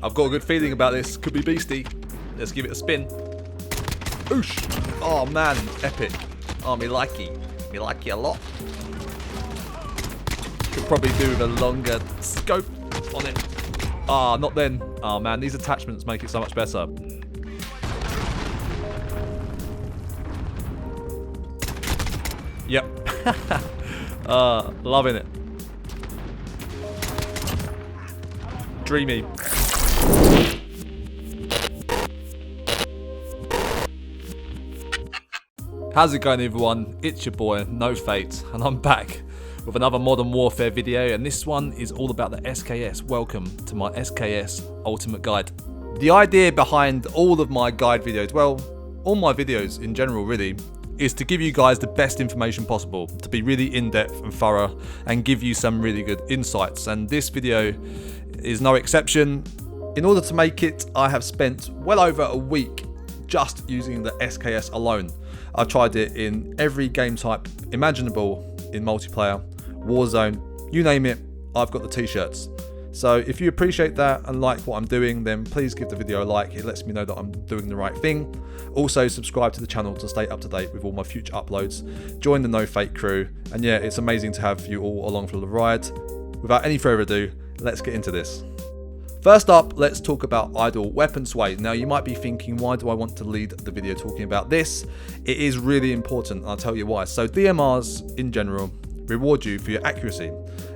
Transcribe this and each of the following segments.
I've got a good feeling about this. Could be beastie. Let's give it a spin. Oosh. Oh man, epic. Oh, me likey. Me likey a lot. Could probably do with a longer scope on it. Ah, not then. Oh man, these attachments make it so much better. Yep. Loving it. Dreamy. How's it going, everyone? It's your boy, No Fate, and I'm back with another Modern Warfare video, and this one is all about the SKS. Welcome to my SKS Ultimate Guide. The idea behind all of my guide videos, well, all my videos in general really, is to give you guys the best information possible, to be really in-depth and thorough, and give you some really good insights, and this video is no exception. In order to make it, I have spent well over a week just using the SKS alone. I've tried it in every game type imaginable in multiplayer, Warzone, you name it, I've got the t-shirts. So if you appreciate that and like what I'm doing, then please give the video a like. It lets me know that I'm doing the right thing. Also subscribe to the channel to stay up to date with all my future uploads. Join the No Fate crew. And yeah, it's amazing to have you all along for the ride. Without any further ado, let's get into this. First up, let's talk about idle weapon sway. Now you might be thinking, why do I want to lead the video talking about this? It is really important, and I'll tell you why. So DMRs in general reward you for your accuracy.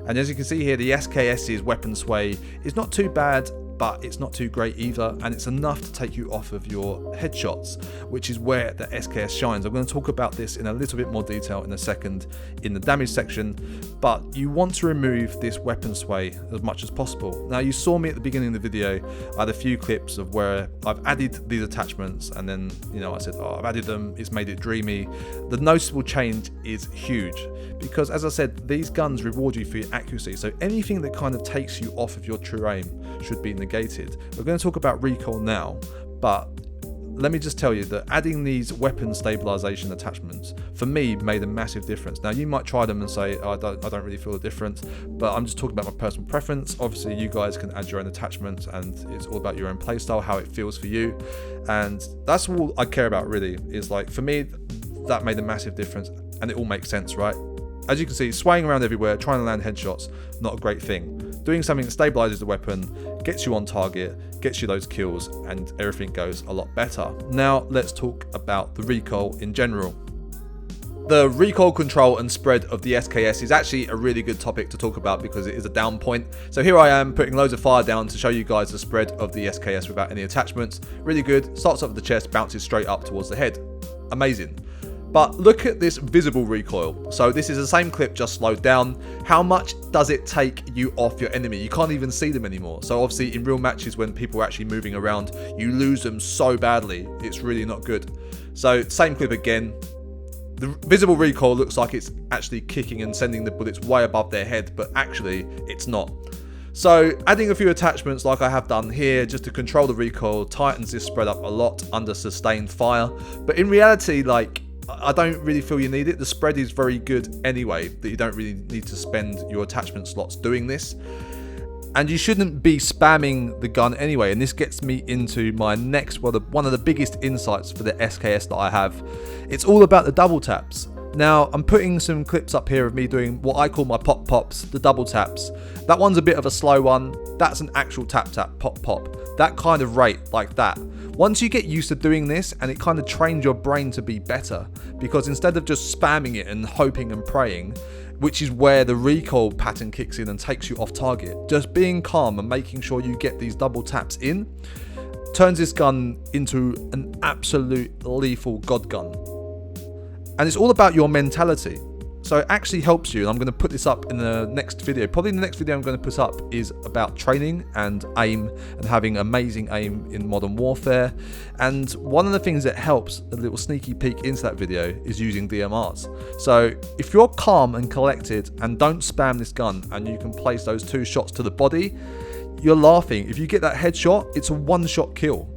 And as you can see here, the SKS's weapon sway is not too bad, but it's not too great either, and it's enough to take you off of your headshots, which is where the SKS shines. I'm going to talk about this in a little bit more detail in a second in the damage section, but you want to remove this weapon sway as much as possible. Now you saw me at the beginning of the video, I had a few clips of where I've added these attachments, and then I said, oh, I've added them, it's made it dreamy. The noticeable change is huge, because as I said, these guns reward you for your accuracy, so anything that kind of takes you off of your true aim should be negated. We're going to talk about recoil now, but let me just tell you that adding these weapon stabilization attachments for me made a massive difference. Now you might try them and say, oh, I don't really feel the difference, but I'm just talking about my personal preference. Obviously you guys can add your own attachments, and it's all about your own playstyle, how it feels for you, and that's all I care about really. Is like, for me, that made a massive difference, and it all makes sense, right? As you can see, swaying around everywhere, trying to land headshots, not a great thing. Doing something that stabilizes the weapon, gets you on target, gets you those kills, and everything goes a lot better. Now let's talk about the recoil in general. The recoil control and spread of the SKS is actually a really good topic to talk about because it is a down point. So here I am putting loads of fire down to show you guys the spread of the SKS without any attachments. Really good, starts off with the chest, bounces straight up towards the head. Amazing. But look at this visible recoil. So this is the same clip, just slowed down. How much does it take you off your enemy? You can't even see them anymore. So obviously in real matches when people are actually moving around, you lose them so badly. It's really not good. So same clip again. The visible recoil looks like it's actually kicking and sending the bullets way above their head, but actually it's not. So adding a few attachments like I have done here just to control the recoil tightens this spread up a lot under sustained fire. But in reality, like, I don't really feel you need it. The spread is very good anyway, that you don't really need to spend your attachment slots doing this. And you shouldn't be spamming the gun anyway. And this gets me into my next, one of the biggest insights for the SKS that I have. It's all about the double taps. Now, I'm putting some clips up here of me doing what I call my pop pops, the double taps. That one's a bit of a slow one. That's an actual tap tap, pop pop. That kind of rate, like that. Once you get used to doing this, and it kind of trains your brain to be better, because instead of just spamming it and hoping and praying, which is where the recoil pattern kicks in and takes you off target, just being calm and making sure you get these double taps in, turns this gun into an absolute lethal god gun. And it's all about your mentality. So it actually helps you, and I'm going to put this up in the next video. Probably the next video I'm going to put up is about training and aim and having amazing aim in Modern Warfare. And one of the things that helps, a little sneaky peek into that video, is using DMRs. So if you're calm and collected and don't spam this gun, and you can place those 2 shots to the body, you're laughing. If you get that headshot, it's a 1-shot kill.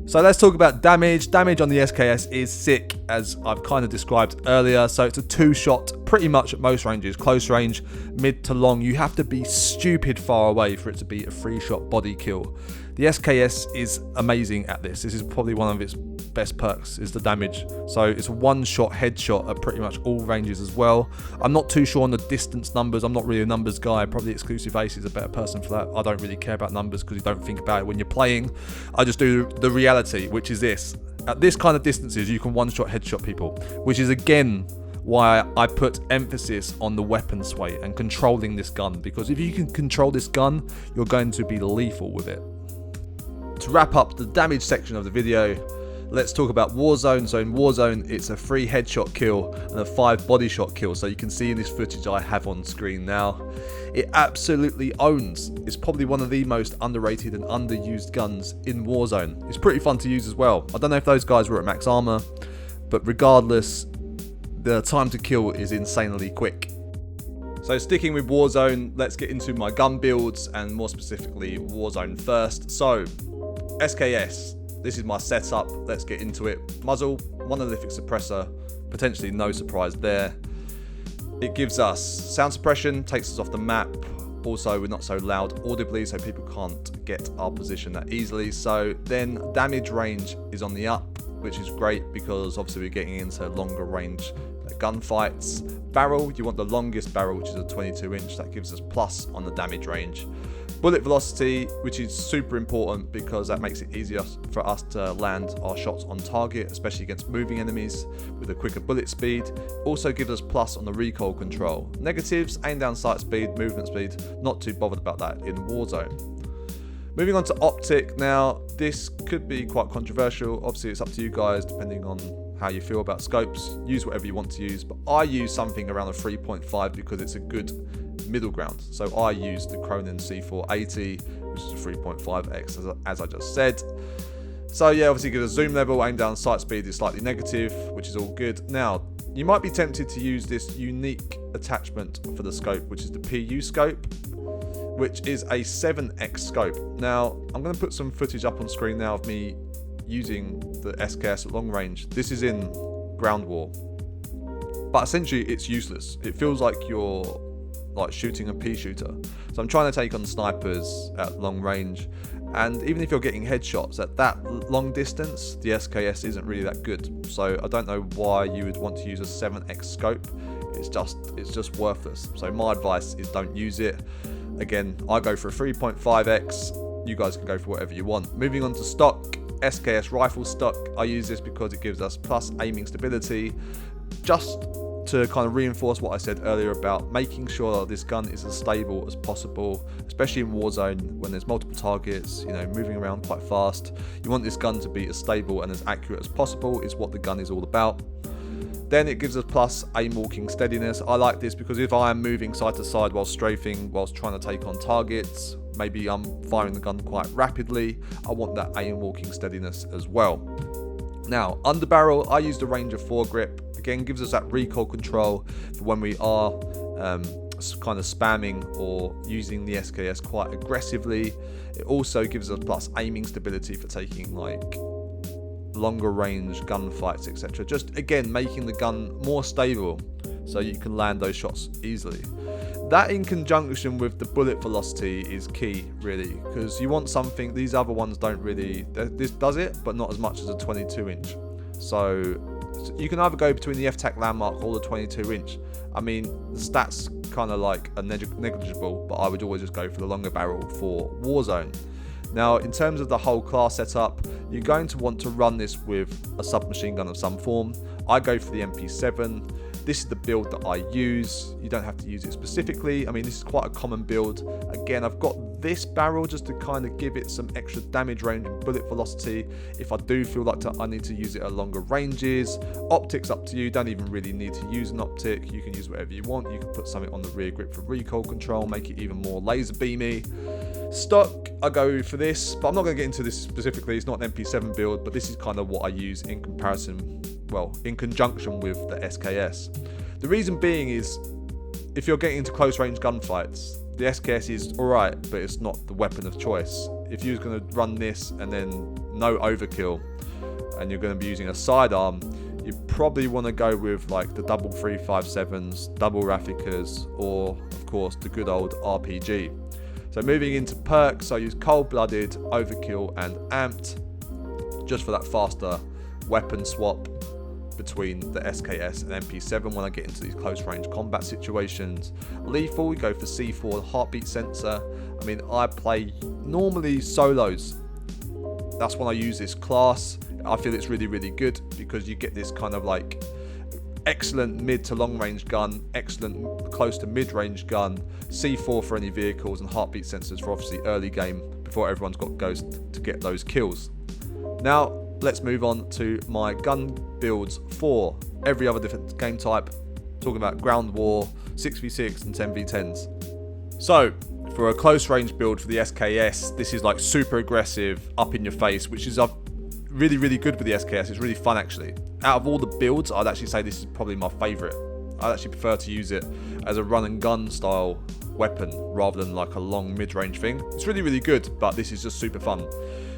So let's talk about damage. Damage on the SKS is sick, as I've kind of described earlier. So it's a 2-shot pretty much at most ranges. Close range, mid to long. You have to be stupid far away for it to be a 3-shot body kill. The SKS is amazing at this. This is probably one of its best perks, is the damage. So it's a 1-shot headshot at pretty much all ranges as well. I'm not too sure on the distance numbers. I'm not really a numbers guy. Probably Exclusive Ace is a better person for that. I don't really care about numbers because you don't think about it when you're playing. I just do the reality, which is this. At this kind of distances, you can 1-shot headshot people, which is again why I put emphasis on the weapon sway and controlling this gun, because if you can control this gun, you're going to be lethal with it. To wrap up the damage section of the video, let's talk about Warzone. So in Warzone, it's a 3 headshot kill and a 5 body shot kill. So you can see in this footage I have on screen now, it absolutely owns. It's probably one of the most underrated and underused guns in Warzone. It's pretty fun to use as well. I don't know if those guys were at max armor, but regardless, the time to kill is insanely quick. So sticking with Warzone, let's get into my gun builds, and more specifically Warzone first. So SKS, this is my setup. Let's get into it. Muzzle, monolithic suppressor, potentially no surprise there. It gives us sound suppression, takes us off the map. Also, we're not so loud audibly, so people can't get our position that easily. So then damage range is on the up, which is great because obviously we're getting into longer range gunfights. Barrel, you want the longest barrel, which is a 22 inch. That gives us plus on the damage range. Bullet velocity, which is super important because that makes it easier for us to land our shots on target, especially against moving enemies with a quicker bullet speed. Also gives us plus on the recoil control. Negatives, aim down sight speed, movement speed, not too bothered about that in Warzone. Moving on to optic. Now, this could be quite controversial. Obviously, it's up to you guys depending on how you feel about scopes. Use whatever you want to use, but I use something around a 3.5 because it's a good middle ground. So I use the Cronin C480, which is a 3.5x as I just said. So yeah, obviously give a zoom level, aim down sight speed is slightly negative, which is all good. Now, you might be tempted to use this unique attachment for the scope, which is the PU scope, which is a 7x scope. Now, I'm going to put some footage up on screen now of me using the SKS at long range. This is in ground war, but essentially it's useless. It feels like you're like shooting a pea shooter. So I'm trying to take on snipers at long range, and even if you're getting headshots at that long distance, the SKS isn't really that good. So I don't know why you would want to use a 7x scope. It's just worthless. So my advice is don't use it. Again, I go for a 3.5x. You guys can go for whatever you want. Moving on to stock, SKS rifle stock. I use this because it gives us plus aiming stability, just to kind of reinforce what I said earlier about making sure that this gun is as stable as possible, especially in Warzone when there's multiple targets, you know, moving around quite fast. You want this gun to be as stable and as accurate as possible, is what the gun is all about. Then it gives us plus aim walking steadiness. I like this because if I am moving side to side while strafing, whilst trying to take on targets, maybe I'm firing the gun quite rapidly, I want that aim walking steadiness as well. Now, underbarrel, I used a range of foregrip. Again, gives us that recoil control for when we are kind of spamming or using the SKS quite aggressively. It also gives us plus aiming stability for taking like longer range gunfights, etc. Just again making the gun more stable so you can land those shots easily. That in conjunction with the bullet velocity is key, really, because you want something, these other ones don't really, this does it, but not as much as a 22 inch. So you can either go between the FTAC landmark or the 22 inch. I mean, the stats kind of like are negligible, but I would always just go for the longer barrel for Warzone. Now, in terms of the whole class setup, you're going to want to run this with a submachine gun of some form. I go for the MP7. This is the build that I use. You don't have to use it specifically. I mean, this is quite a common build. Again, I've got this barrel just to kind of give it some extra damage range and bullet velocity. If I do feel like I need to use it at longer ranges. Optics up to you. Don't even really need to use an optic. You can use whatever you want. You can put something on the rear grip for recoil control, make it even more laser beamy. Stock, I go for this, but I'm not going to get into this specifically. It's not an MP7 build, but this is kind of what I use in comparison, well, in conjunction with the SKS. The reason being is, if you're getting into close range gunfights, the SKS is alright, but it's not the weapon of choice. If you're going to run this and then no overkill, and you're going to be using a sidearm, you probably want to go with like the double 357s, double Rafikas, or of course the good old RPG. So moving into perks, I use Cold-Blooded, Overkill and Amped, just for that faster weapon swap between the SKS and MP7 when I get into these close range combat situations. Lethal, we go for C4 heartbeat sensor. I mean, I play normally solos. That's when I use this class. I feel it's really, really good because you get this kind of like excellent mid to long range gun, excellent close to mid range gun, C4 for any vehicles, and heartbeat sensors for obviously early game before everyone's got Ghost to get those kills. Now let's move on to my gun builds for every other different game type, talking about ground war, 6v6 and 10v10s. So for a close range build for the SKS, this is like super aggressive, up in your face, which is really, really good with the SKS. It's really fun actually. Out of all the builds, I'd actually say this is probably my favourite. I'd actually prefer to use it as a run and gun style weapon rather than like a long mid-range thing. It's really, really good, but this is just super fun.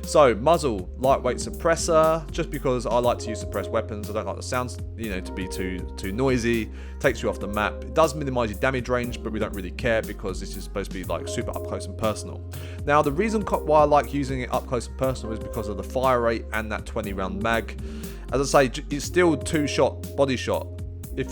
So muzzle, lightweight suppressor, just because I like to use suppressed weapons. I don't like the sounds, to be too noisy. Takes you off the map. It does minimize your damage range, but we don't really care because this is supposed to be like super up close and personal. Now the reason why I like using it up close and personal is because of the fire rate and that 20 round mag. As I say, it's still 2-shot body shot,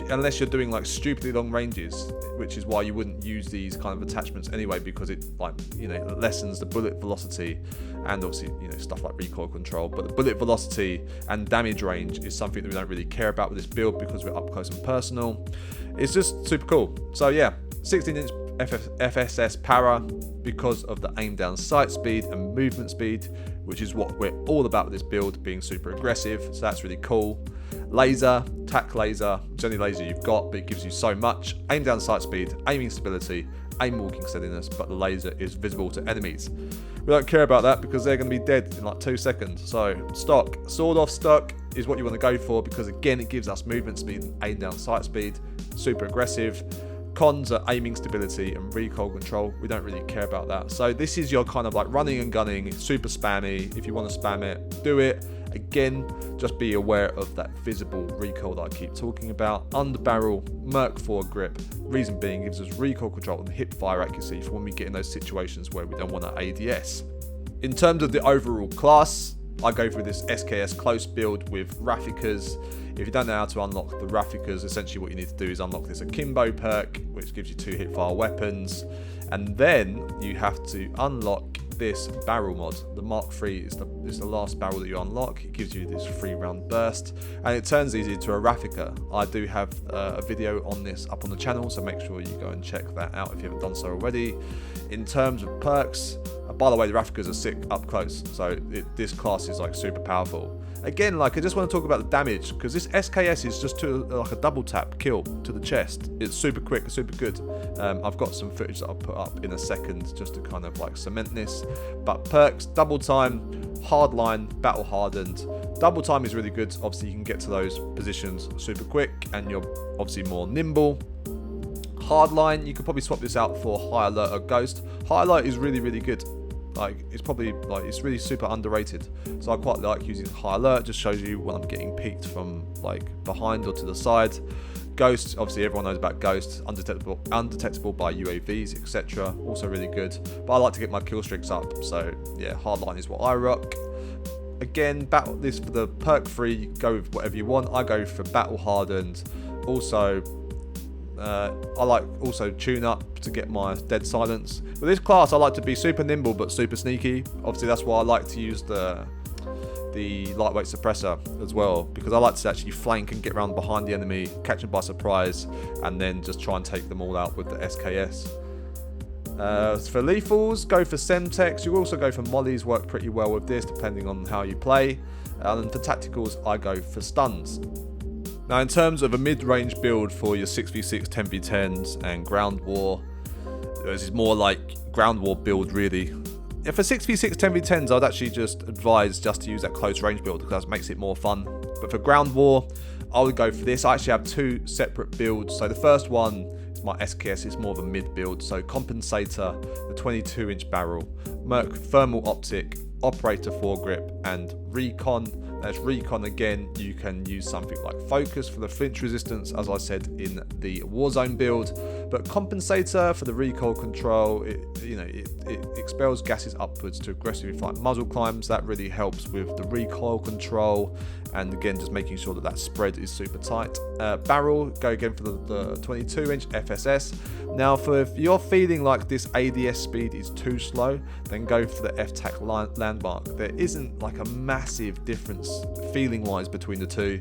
unless you're doing like stupidly long ranges, which is why you wouldn't use these kind of attachments anyway, because it lessens the bullet velocity and obviously stuff like recoil control. But the bullet velocity and damage range is something that we don't really care about with this build because we're up close and personal. It's just super cool. So yeah, 16-inch FSS para because of the aim down sight speed and movement speed, which is what we're all about with this build, being super aggressive. So that's really cool. Laser, tac laser, it's only laser you've got, but it gives you so much. Aim down sight speed, aiming stability, aim walking steadiness, but the laser is visible to enemies. We don't care about that because they're going to be dead in like 2 seconds. So stock, sword off stock is what you want to go for because again, it gives us movement speed and aim down sight speed, super aggressive. Cons are aiming stability and recoil control. We don't really care about that. So this is your kind of like running and gunning, super spammy. If you want to spam it, do it. Again, just be aware of that visible recoil that I keep talking about. Under barrel, Merc 4 grip. Reason being, gives us recoil control and hip fire accuracy for when we get in those situations where we don't want to ADS. In terms of the overall class, I go for this SKS close build with Rafikas. If you don't know how to unlock the Rafikas, essentially what you need to do is unlock this Akimbo perk, which gives you 2 hipfire weapons, and then you have to unlock this barrel mod. The Mark III is the last barrel that you unlock. It gives you this 3-round burst, and it turns these into a Rafika. I do have a video on this up on the channel, so make sure you go and check that out if you haven't done so already. In terms of perks, by the way, the Rafikas are sick up close, so this class is like super powerful. Again, like I just want to talk about the damage because this SKS is just like a double tap kill to the chest. It's super quick, super good. I've got some footage that I'll put up in a second just to kind of like cement this. But perks, double time, hardline, battle hardened. Double time is really good. Obviously, you can get to those positions super quick, and you're obviously more nimble. Hardline, you could probably swap this out for High Alert or Ghost. High Alert is really, really good. Like it's probably like it's really super underrated. So I quite like using High Alert. Just shows you when I'm getting peeked from like behind or to the side. Ghost, obviously everyone knows about Ghost, undetectable by UAVs, etc. Also really good. But I like to get my kill streaks up. So yeah, Hardline is what I rock. Again, battle this for the perk free. Go with whatever you want. I go for battle hardened. Also. I like also tune up to get my dead silence. With this class, I like to be super nimble but super sneaky. Obviously, that's why I like to use the lightweight suppressor as well, because I like to actually flank and get around behind the enemy, catch them by surprise, and then just try and take them all out with the SKS. For lethals, go for Semtex. You also go for mollies, work pretty well with this depending on how you play. And for tacticals, I go for stuns. Now in terms of a mid-range build for your 6v6, 10v10s and ground war, this is more like ground war build really. For 6v6, 10v10s, I'd actually just advise just to use that close range build because that makes it more fun. But for ground war, I would go for this. I actually have 2 separate builds. So the first one is my SKS, it's more of a mid build. So compensator, the 22-inch barrel, Merc thermal optic, operator foregrip, and recon. There's recon again, you can use something like focus for the flinch resistance, as I said in the Warzone build, but compensator for the recoil control. It expels gases upwards to aggressively fight muzzle climbs. That really helps with the recoil control, and again just making sure that spread is super tight. Barrel, go again for the 22-inch FSS. Now if you're feeling like this ADS speed is too slow, then go for the FTAC landmark. There isn't like a massive difference feeling wise between the two,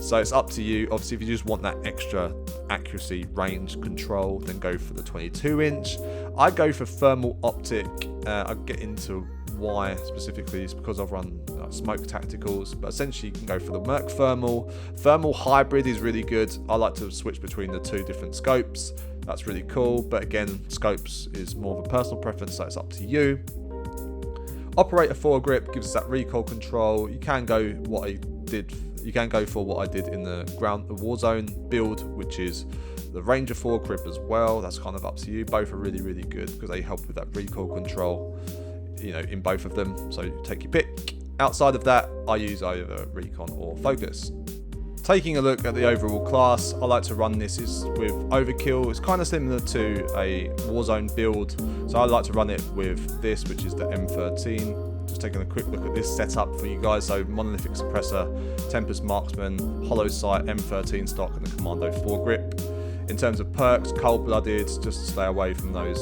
so it's up to you. Obviously if you just want that extra accuracy, range, control, then go for the 22-inch. I go for thermal optic. I'll get into why specifically. It's because I've run smoke tacticals, but essentially you can go for the Merc thermal. Thermal hybrid is really good. I like to switch between the two different scopes. That's really cool, but again, scopes is more of a personal preference, so it's up to you. Operator foregrip gives us that recoil control. You can go for what I did in the Warzone build, which is the Ranger foregrip as well. That's kind of up to you. Both are really, really good because they help with that recoil control, in both of them. So take your pick. Outside of that, I use either recon or focus. Taking a look at the overall class, I like to run this with overkill. It's kind of similar to a Warzone build, so I like to run it with this, which is the M13. Just taking a quick look at this setup for you guys. So monolithic suppressor, Tempest marksman, hollow sight, M13 stock, and the commando foregrip. In terms of perks, cold-blooded, just to stay away from those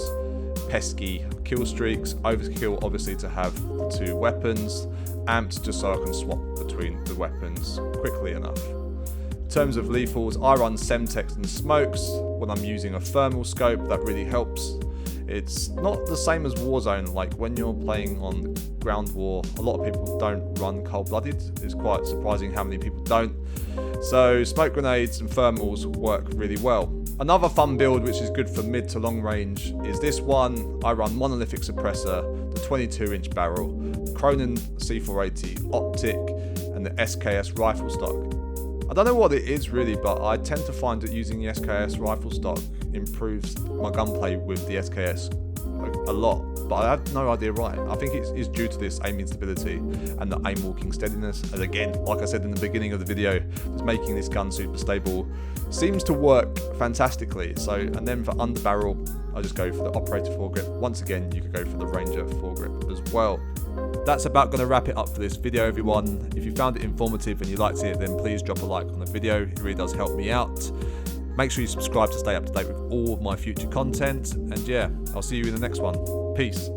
pesky kill streaks. Overkill, obviously, to have the two weapons. Amped, just so I can swap between the weapons quickly enough. In terms of lethals, I run Semtex and smokes when I'm using a thermal scope. That really helps. It's not the same as Warzone. Like when you're playing on ground war, a lot of people don't run cold-blooded. It's quite surprising how many people don't. So smoke grenades and thermals work really well. Another fun build which is good for mid to long range is this one. I run monolithic suppressor, the 22-inch barrel, the Cronin C480 optic, and the SKS rifle stock. I don't know what it is really, but I tend to find that using the SKS rifle stock improves my gunplay with the SKS a lot, but I have no idea why. I think it's due to this aiming stability and the aim walking steadiness. And again, like I said in the beginning of the video, just making this gun super stable seems to work fantastically. So, and then for underbarrel, I just go for the operator foregrip. Once again, you could go for the Ranger foregrip as well. That's about going to wrap it up for this video, everyone. If you found it informative and you liked it, then please drop a like on the video. It really does help me out. Make sure you subscribe to stay up to date with all of my future content. And yeah, I'll see you in the next one. Peace.